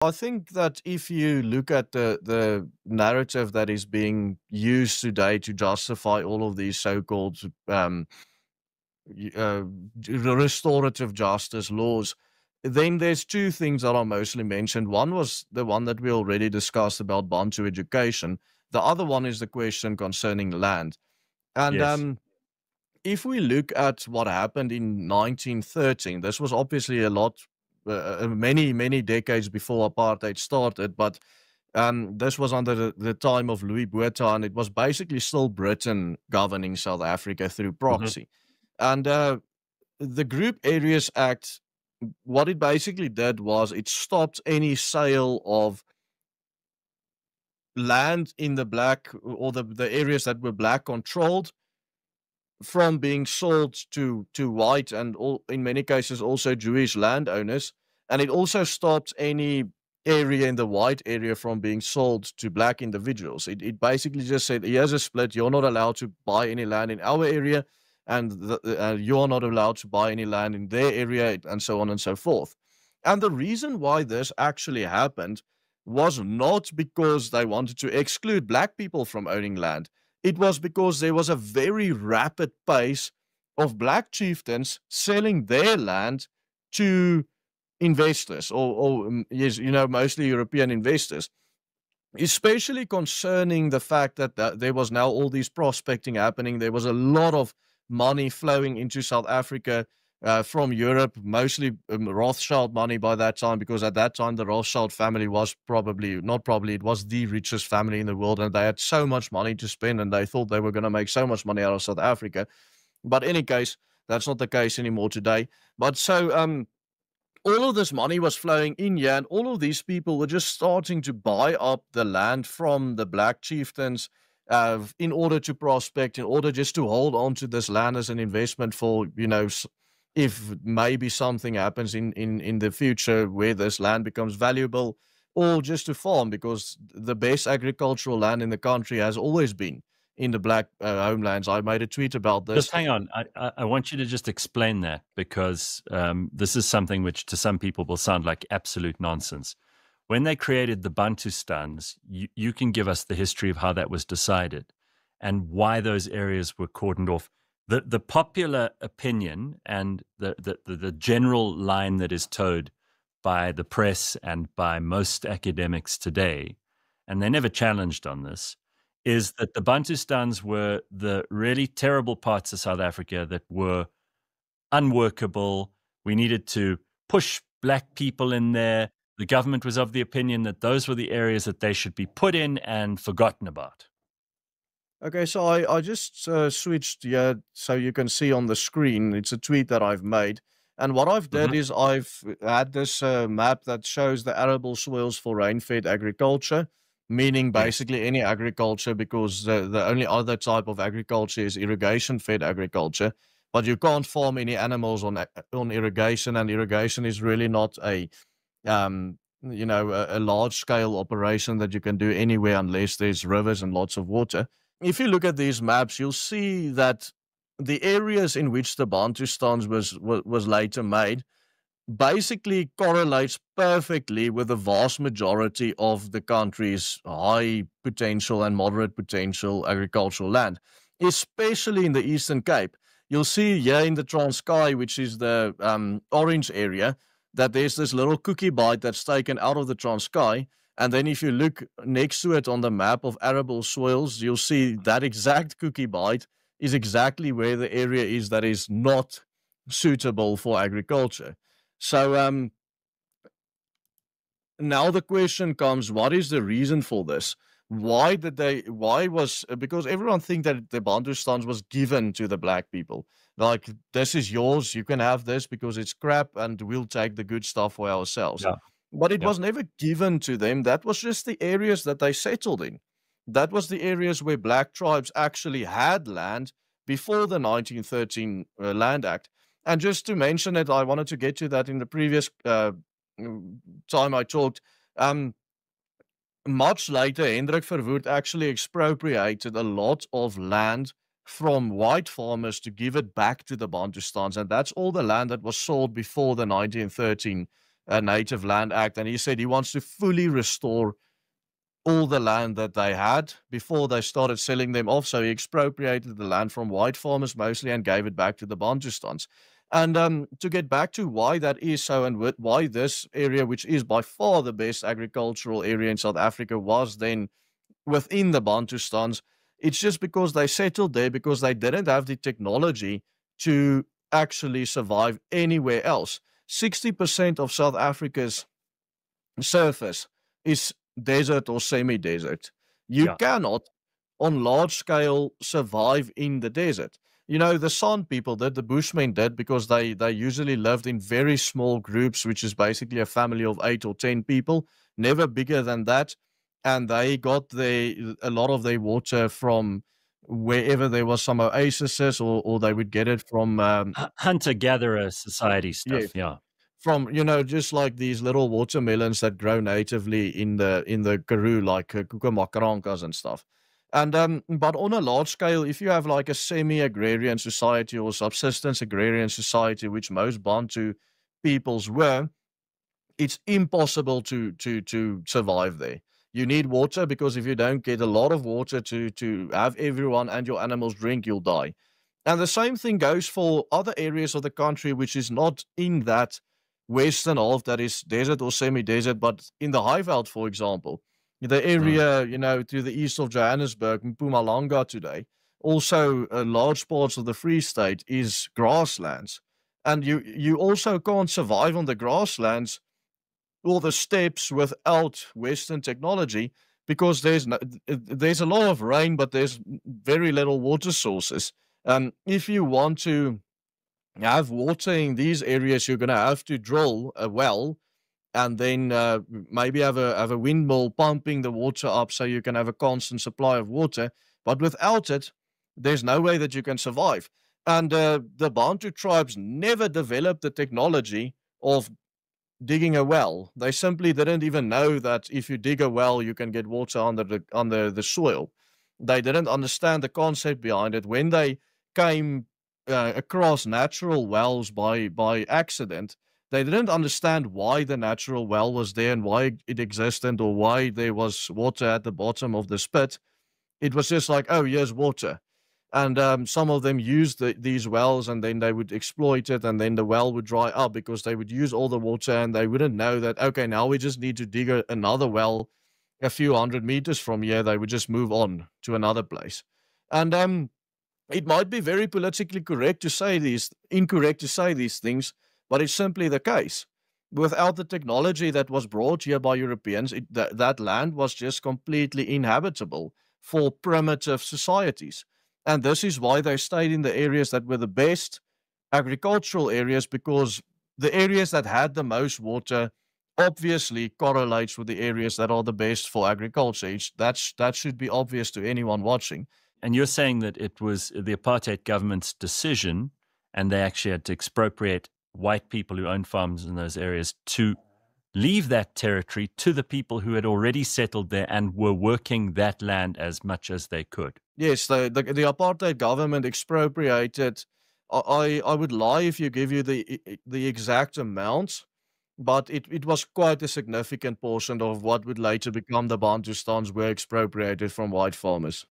I think that if you look at the narrative that is being used today to justify all of these so-called y- uh, restorative justice laws, then there's two things that are mostly mentioned. One was the one that we already discussed about Bantu education. The other one is the question concerning land. And Yes. if we look at what happened in 1913, this was obviously a lot, many, many decades before apartheid started, but this was under the time of Louis Botha, and it was basically still Britain governing South Africa through Hmm. proxy. And the Group Areas Act, what it basically did was it stopped any sale of land in the black or the areas that were black controlled from being sold to white and all, in many cases also Jewish landowners, and it also stopped any area in the white area from being sold to black individuals. It basically just said, here's a split. You're not allowed to buy any land in our area, and you're not allowed to buy any land in their area, and so on and so forth. And the reason why this actually happened was not because they wanted to exclude black people from owning land. It was because there was a very rapid pace of black chieftains selling their land to investors or yes, mostly European investors, especially concerning the fact that there was now all these prospecting happening. There was a lot of money flowing into South Africa from Europe, mostly Rothschild money by that time, because at that time the Rothschild family was probably, not probably, it was the richest family in the world, and they had so much money to spend, and they thought they were going to make so much money out of South Africa. But in any case, that's not the case anymore today. But so all of this money was flowing in here, and all of these people were just starting to buy up the land from the black chieftains in order to prospect, in order just to hold on to this land as an investment for, if maybe something happens in the future where this land becomes valuable, or just to farm, because the best agricultural land in the country has always been in the black homelands. I made a tweet about Just this. hang on. I want you to just explain that because this is something which to some people will sound like absolute nonsense. When they created the Bantustans, you can give us the history of how that was decided and why those areas were cordoned off. The popular opinion and the general line that is towed by the press and by most academics today, and they never challenged on this, is that the Bantustans were the really terrible parts of South Africa that were unworkable. We needed to push black people in there. The government was of the opinion that those were the areas that they should be put in and forgotten about. Okay, so I just switched here so you can see on the screen. It's a tweet that I've made. And what I've did Hmm. is I've had this map that shows the arable soils for rain-fed agriculture, meaning Yes. basically any agriculture, because the only other type of agriculture is irrigation-fed agriculture. But you can't farm any animals on irrigation, and irrigation is really not a large-scale operation that you can do anywhere unless there's rivers and lots of water. If you look at these maps, you'll see that the areas in which the Bantustans was later made basically correlates perfectly with the vast majority of the country's high potential and moderate potential agricultural land, especially in the Eastern Cape. You'll see here in the Transkei, which is the orange area, that there's this little cookie bite that's taken out of the Transkei. And then if you look next to it on the map of arable soils, you'll see that exact cookie bite is exactly where the area is that is not suitable for agriculture. So now the question comes, what is the reason for this? Why was, because everyone think that the Bantustans was given to the black people. Like, this is yours, you can have this because it's crap and we'll take the good stuff for ourselves. Yeah. But it Yeah. was never given to them. That was just the areas that they settled in. That was the areas where black tribes actually had land before the 1913 Land Act. And just to mention it, I wanted to get to that in the previous time I talked. Um, Much later, Hendrik Verwoerd actually expropriated a lot of land from white farmers to give it back to the Bantustans, and that's all the land that was sold before the 1913 Native Land Act, and he said he wants to fully restore all the land that they had before they started selling them off. So he expropriated the land from white farmers mostly and gave it back to the Bantustans. And to get back to why that is so, and why this area, which is by far the best agricultural area in South Africa, was then within the Bantustans, it's just because they settled there because they didn't have the technology to actually survive anywhere else. 60% of South Africa's surface is desert or semi-desert. You Yeah. cannot, on large scale, survive in the desert. You know, the San people did, the Bushmen did, because they usually lived in very small groups, which is basically a family of 8 or 10 people, never bigger than that. And they got a lot of their water from wherever there was some oases, or they would get it from Hunter-gatherer society yeah, stuff. Yeah. from just like these little watermelons that grow natively in the Karoo, like kukamakrankas and stuff. And but on a large scale, if you have like a semi-agrarian society or subsistence agrarian society, which most Bantu peoples were, it's impossible to survive there. You need water, because if you don't get a lot of water to have everyone and your animals drink, you'll die. And the same thing goes for other areas of the country, which is not in that western half that is desert or semi-desert, but in the Highveld, for example, the area, to the east of Johannesburg, Mpumalanga today, also large parts of the Free State is grasslands. And you also can't survive on the grasslands or the steppes without Western technology, because there's a lot of rain, but there's very little water sources. If you want to have water in these areas, you're going to have to drill a well, and then maybe have a windmill pumping the water up so you can have a constant supply of water. But without it, there's no way that you can survive. And the Bantu tribes never developed the technology of digging a well. They simply didn't even know that if you dig a well, you can get water under the soil. They didn't understand the concept behind it. When they came across natural wells by accident, they didn't understand why the natural well was there and why it existed, or why there was water at the bottom of the spit. It was just like, oh, here's water. And some of them used these wells, and then they would exploit it, and then the well would dry up because they would use all the water, and they wouldn't know that, okay, now we just need to dig another well a few 100 meters from here. They would just move on to another place. And it might be very politically incorrect to say these things, but it's simply the case. Without the technology that was brought here by Europeans, that land was just completely inhabitable for primitive societies. And this is why they stayed in the areas that were the best agricultural areas, because the areas that had the most water obviously correlates with the areas that are the best for agriculture. That should be obvious to anyone watching. And you're saying that it was the apartheid government's decision, and they actually had to expropriate white people who owned farms in those areas to leave that territory to the people who had already settled there and were working that land as much as they could. Yes, the apartheid government expropriated. I would lie if you give you the exact amount, but it was quite a significant portion of what would later become the Bantustans were expropriated from white farmers.